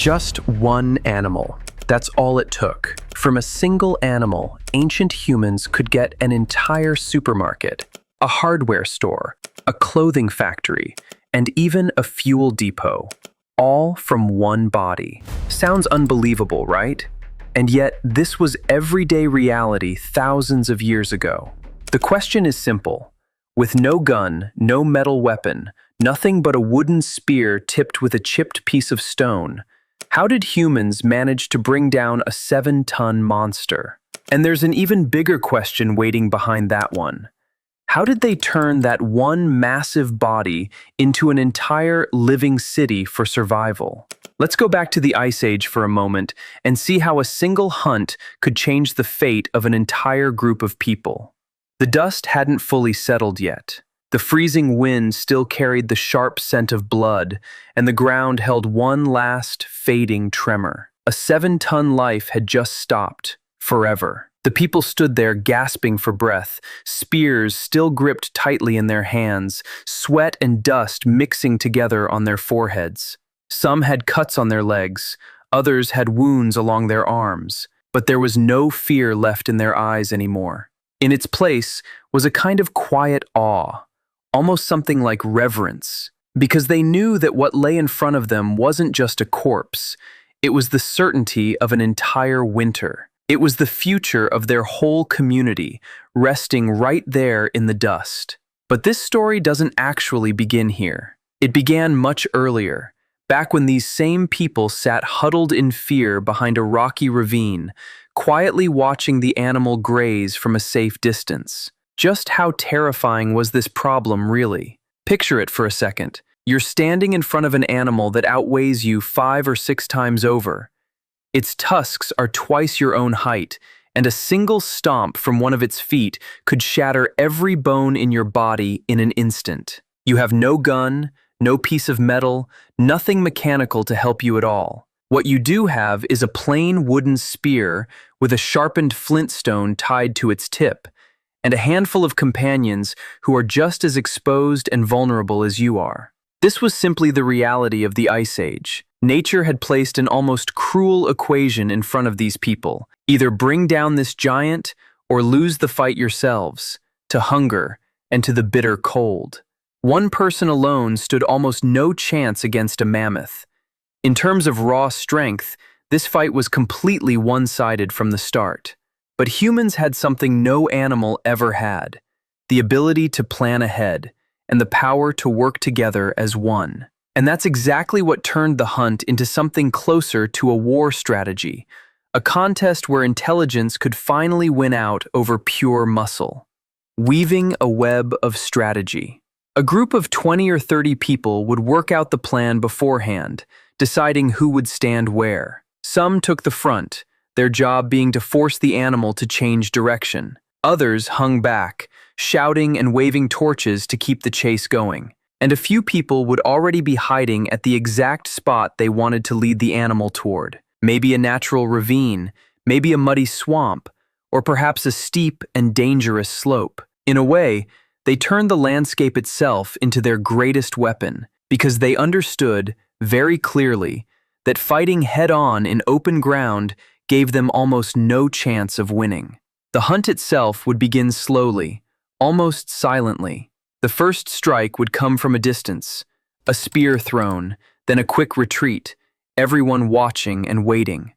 Just one animal. That's all it took. From a single animal, ancient humans could get an entire supermarket, a hardware store, a clothing factory, and even a fuel depot, all from one body. Sounds unbelievable, right? And yet, this was everyday reality thousands of years ago. The question is simple. With no gun, no metal weapon, nothing but a wooden spear tipped with a chipped piece of stone, how did humans manage to bring down a 7-ton monster? And there's an even bigger question waiting behind that one. How did they turn that one massive body into an entire living city for survival? Let's go back to the Ice Age for a moment and see how a single hunt could change the fate of an entire group of people. The dust hadn't fully settled yet. The freezing wind still carried the sharp scent of blood, and the ground held one last, fading tremor. A 7-ton life had just stopped, forever. The people stood there gasping for breath, spears still gripped tightly in their hands, sweat and dust mixing together on their foreheads. Some had cuts on their legs, others had wounds along their arms, but there was no fear left in their eyes anymore. In its place was a kind of quiet awe, almost something like reverence, because they knew that what lay in front of them wasn't just a corpse, it was the certainty of an entire winter. It was the future of their whole community, resting right there in the dust. But this story doesn't actually begin here. It began much earlier, back when these same people sat huddled in fear behind a rocky ravine, quietly watching the animal graze from a safe distance. Just how terrifying was this problem, really? Picture it for a second. You're standing in front of an animal that outweighs you 5 or 6 times over. Its tusks are twice your own height, and a single stomp from one of its feet could shatter every bone in your body in an instant. You have no gun, no piece of metal, nothing mechanical to help you at all. What you do have is a plain wooden spear with a sharpened flintstone tied to its tip, and a handful of companions who are just as exposed and vulnerable as you are. This was simply the reality of the Ice Age. Nature had placed an almost cruel equation in front of these people. Either bring down this giant or lose the fight yourselves, to hunger and to the bitter cold. One person alone stood almost no chance against a mammoth. In terms of raw strength, this fight was completely one-sided from the start. But humans had something no animal ever had: the ability to plan ahead, and the power to work together as one. And that's exactly what turned the hunt into something closer to a war strategy, a contest where intelligence could finally win out over pure muscle. Weaving a web of strategy. A group of 20 or 30 people would work out the plan beforehand, deciding who would stand where. Some took the front, their job being to force the animal to change direction. Others hung back, shouting and waving torches to keep the chase going. And a few people would already be hiding at the exact spot they wanted to lead the animal toward. Maybe a natural ravine, maybe a muddy swamp, or perhaps a steep and dangerous slope. In a way, they turned the landscape itself into their greatest weapon, because they understood, very clearly, that fighting head-on in open ground gave them almost no chance of winning. The hunt itself would begin slowly, almost silently. The first strike would come from a distance, a spear thrown, then a quick retreat, everyone watching and waiting.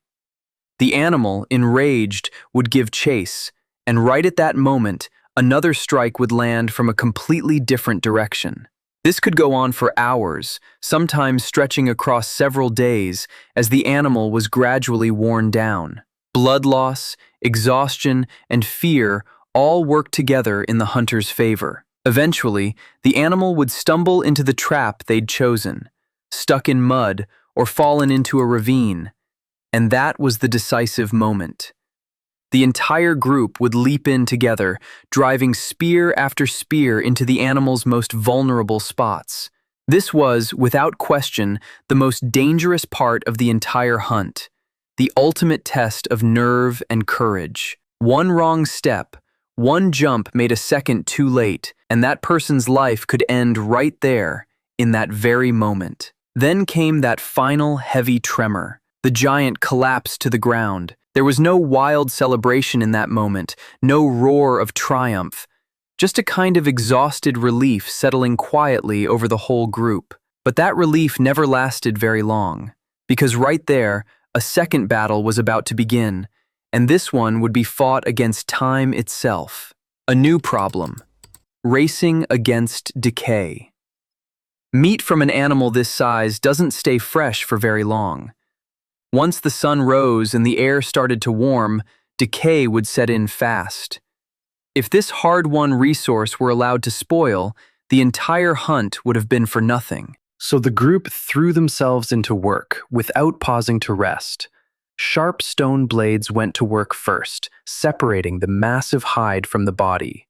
The animal, enraged, would give chase, and right at that moment, another strike would land from a completely different direction. This could go on for hours, sometimes stretching across several days, as the animal was gradually worn down. Blood loss, exhaustion, and fear all worked together in the hunter's favor. Eventually, the animal would stumble into the trap they'd chosen, stuck in mud or fallen into a ravine, and that was the decisive moment. The entire group would leap in together, driving spear after spear into the animal's most vulnerable spots. This was, without question, the most dangerous part of the entire hunt, the ultimate test of nerve and courage. One wrong step, one jump made a second too late, and that person's life could end right there, in that very moment. Then came that final heavy tremor. The giant collapsed to the ground. There was no wild celebration in that moment, no roar of triumph, just a kind of exhausted relief settling quietly over the whole group. But that relief never lasted very long, because right there, a second battle was about to begin, and this one would be fought against time itself. A new problem: racing against decay. Meat from an animal this size doesn't stay fresh for very long. Once the sun rose and the air started to warm, decay would set in fast. If this hard-won resource were allowed to spoil, the entire hunt would have been for nothing. So the group threw themselves into work without pausing to rest. Sharp stone blades went to work first, separating the massive hide from the body.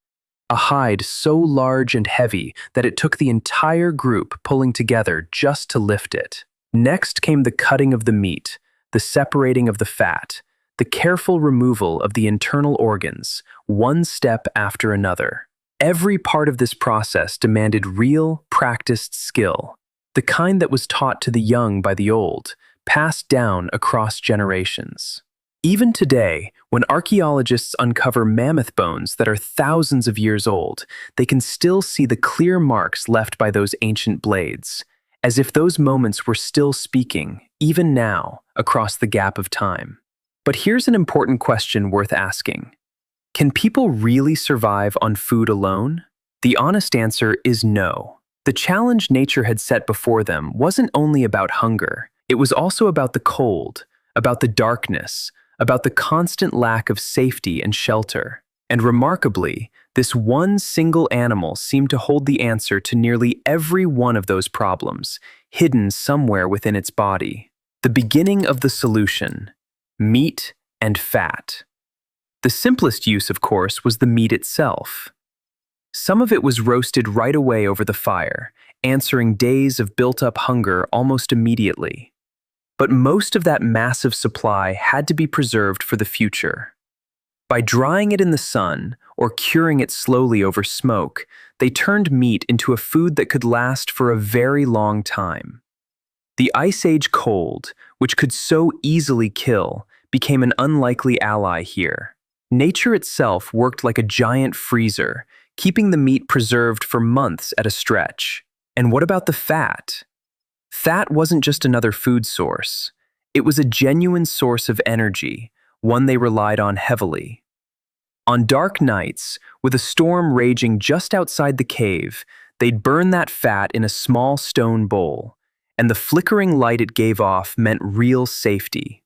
A hide so large and heavy that it took the entire group pulling together just to lift it. Next came the cutting of the meat, the separating of the fat, the careful removal of the internal organs, one step after another. Every part of this process demanded real, practiced skill, the kind that was taught to the young by the old, passed down across generations. Even today, when archaeologists uncover mammoth bones that are thousands of years old, they can still see the clear marks left by those ancient blades, as if those moments were still speaking, even now, across the gap of time. But here's an important question worth asking. Can people really survive on food alone? The honest answer is no. The challenge nature had set before them wasn't only about hunger. It was also about the cold, about the darkness, about the constant lack of safety and shelter. And remarkably, this one single animal seemed to hold the answer to nearly every one of those problems, hidden somewhere within its body. The beginning of the solution: meat and fat. The simplest use, of course, was the meat itself. Some of it was roasted right away over the fire, answering days of built-up hunger almost immediately. But most of that massive supply had to be preserved for the future. By drying it in the sun or curing it slowly over smoke, they turned meat into a food that could last for a very long time. The Ice Age cold, which could so easily kill, became an unlikely ally here. Nature itself worked like a giant freezer, keeping the meat preserved for months at a stretch. And what about the fat? Fat wasn't just another food source. It was a genuine source of energy, one they relied on heavily. On dark nights, with a storm raging just outside the cave, they'd burn that fat in a small stone bowl, and the flickering light it gave off meant real safety.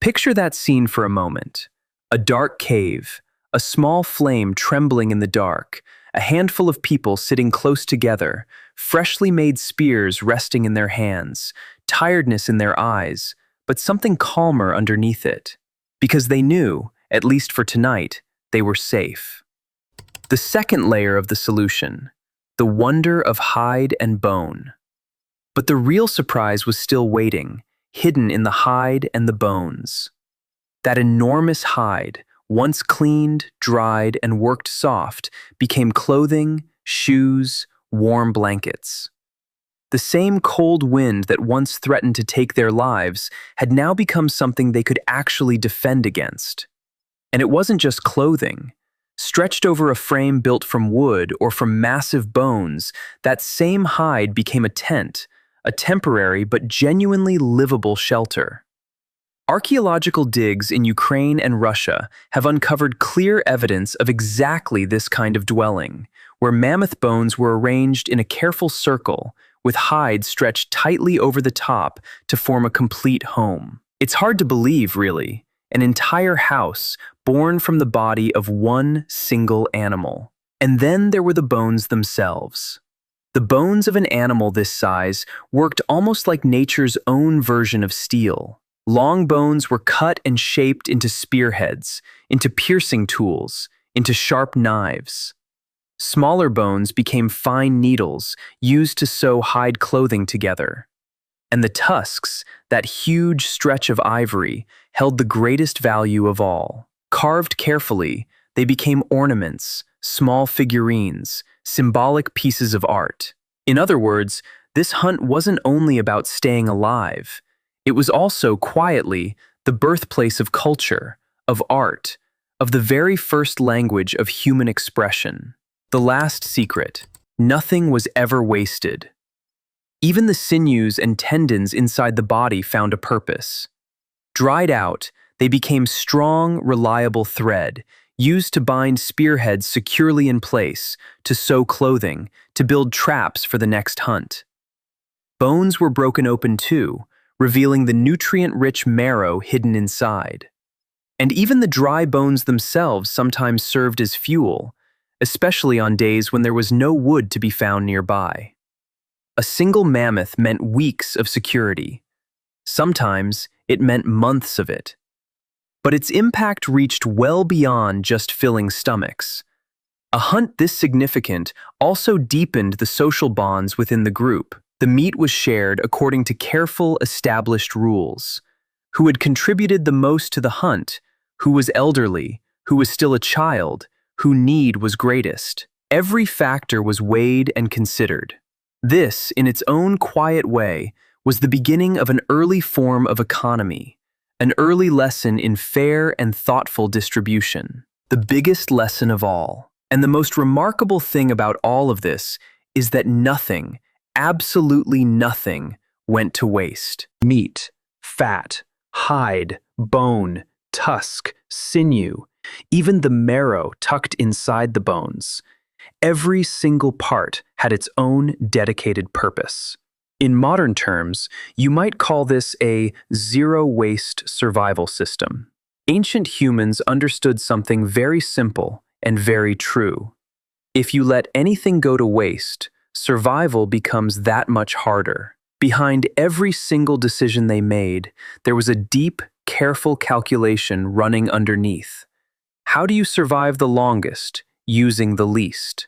Picture that scene for a moment. A dark cave, a small flame trembling in the dark, a handful of people sitting close together, freshly made spears resting in their hands, tiredness in their eyes, but something calmer underneath it. Because they knew, at least for tonight, they were safe. The second layer of the solution: the wonder of hide and bone. But the real surprise was still waiting, hidden in the hide and the bones. That enormous hide, once cleaned, dried, and worked soft, became clothing, shoes, warm blankets. The same cold wind that once threatened to take their lives had now become something they could actually defend against. And it wasn't just clothing. Stretched over a frame built from wood or from massive bones, that same hide became a tent, a temporary but genuinely livable shelter. Archaeological digs in Ukraine and Russia have uncovered clear evidence of exactly this kind of dwelling, where mammoth bones were arranged in a careful circle, with hides stretched tightly over the top to form a complete home. It's hard to believe, really, an entire house born from the body of one single animal. And then there were the bones themselves. The bones of an animal this size worked almost like nature's own version of steel. Long bones were cut and shaped into spearheads, into piercing tools, into sharp knives. Smaller bones became fine needles used to sew hide clothing together. And the tusks, that huge stretch of ivory, held the greatest value of all. Carved carefully, they became ornaments, small figurines, symbolic pieces of art. In other words, This hunt wasn't only about staying alive. It was also, quietly, the birthplace of culture, of art, of the very first language of human expression. The last secret: nothing was ever wasted. Even the sinews and tendons inside the body found a purpose. Dried out, they became strong, reliable thread, used to bind spearheads securely in place, to sew clothing, to build traps for the next hunt. Bones were broken open too, revealing the nutrient-rich marrow hidden inside. And even the dry bones themselves sometimes served as fuel, especially on days when there was no wood to be found nearby. A single mammoth meant weeks of security. Sometimes it meant months of it. But its impact reached well beyond just filling stomachs. A hunt this significant also deepened the social bonds within the group. The meat was shared according to careful, established rules. Who had contributed the most to the hunt, who was elderly, who was still a child, whose need was greatest. Every factor was weighed and considered. This, in its own quiet way, was the beginning of an early form of economy, an early lesson in fair and thoughtful distribution. The biggest lesson of all, and the most remarkable thing about all of this, is that nothing, absolutely nothing, went to waste. Meat, fat, hide, bone, tusk, sinew, even the marrow tucked inside the bones. Every single part had its own dedicated purpose. In modern terms, you might call this a zero-waste survival system. Ancient humans understood something very simple and very true. If you let anything go to waste, survival becomes that much harder. Behind every single decision they made, there was a deep, careful calculation running underneath. How do you survive the longest, using the least?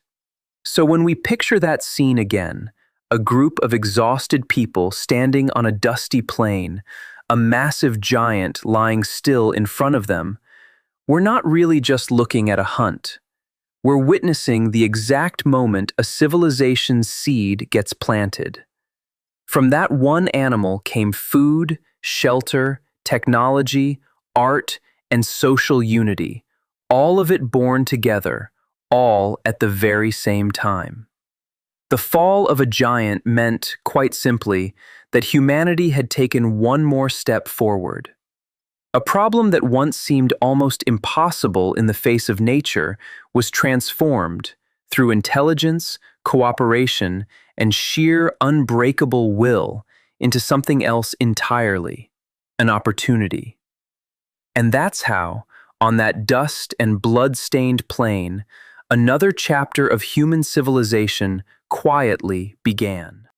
So when we picture that scene again, a group of exhausted people standing on a dusty plain, a massive giant lying still in front of them, we're not really just looking at a hunt. We're witnessing the exact moment a civilization's seed gets planted. From that one animal came food, shelter, technology, art, and social unity, all of it born together, all at the very same time. The fall of a giant meant, quite simply, that humanity had taken one more step forward. A problem that once seemed almost impossible in the face of nature was transformed through intelligence, cooperation, and sheer unbreakable will into something else entirely, an opportunity. And that's how, on that dust and blood-stained plain, another chapter of human civilization quietly began.